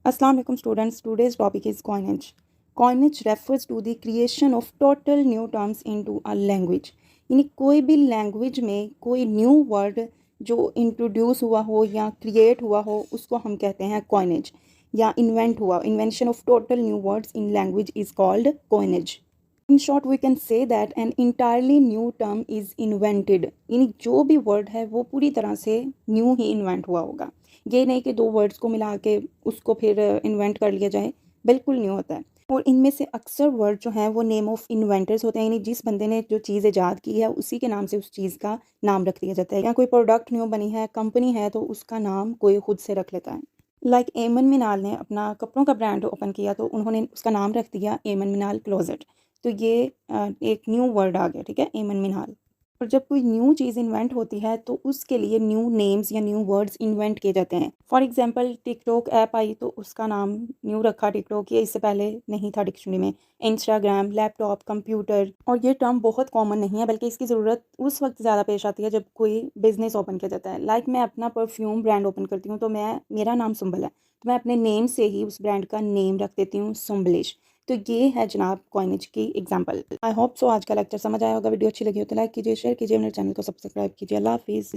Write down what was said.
Assalamu alaikum students. Today's topic is coinage. Coinage refers to the creation of total new terms into a language. यानी कोई भी language में कोई new word जो introduce हुआ हो या क्रिएट हुआ हो उसको हम कहते हैं coinage या इन्वेंट हुआ invention of total new words in language is called coinage. In short we can say that an entirely new term is invented, यानी जो भी वर्ड है वो पूरी तरह से न्यू ही इन्वेंट हुआ होगा। ये नहीं कि दो वर्ड्स को मिला के उसको फिर इन्वेंट कर लिया जाए, बिल्कुल न्यू होता है। और इनमें से अक्सर वर्ड जो हैं वो नेम ऑफ इन्वेंटर्स होते हैं, यानी जिस बंदे ने जो चीज़ ईजाद की है उसी के नाम से उस चीज़ का नाम रख दिया जाता है। या कोई प्रोडक्ट न्यू बनी है, कंपनी है, तो उसका नाम कोई खुद से रख लेता है। लाइक एमन मिनाल ने अपना कपड़ों का ब्रांड ओपन किया तो उन्होंने उसका नाम रख दिया एमन मिनाल क्लोजेट। तो ये एक न्यू वर्ड आ गया, ठीक है, एमन मिनाल। और जब कोई न्यू चीज़ इन्वेंट होती है तो उसके लिए न्यू नेम्स या न्यू वर्ड्स इन्वेंट किए जाते हैं। फॉर एग्जांपल टिकटॉक ऐप आई तो उसका नाम न्यू रखा टिकटॉक, ये इससे पहले नहीं था डिक्शनरी में। इंस्टाग्राम, लैपटॉप, कंप्यूटर, और ये टर्म बहुत कॉमन नहीं है बल्कि इसकी ज़रूरत उस वक्त ज़्यादा पेश आती है जब कोई बिज़नेस ओपन किया जाता है। लाइक मैं अपना परफ्यूम ब्रांड ओपन करती हूँ तो मेरा नाम सुंबल है, तो मैं अपने नेम से ही उस ब्रांड का नेम रख देती हूँ सुंबलिश। तो ये है जनाब कॉइनेज की एग्जांपल। आई होप सो आज का लेक्चर समझ आया होगा। वीडियो अच्छी लगी हो तो लाइक कीजिए, शेयर कीजिए, मेरे चैनल को सब्सक्राइब कीजिए। अल्लाह हाफिज़।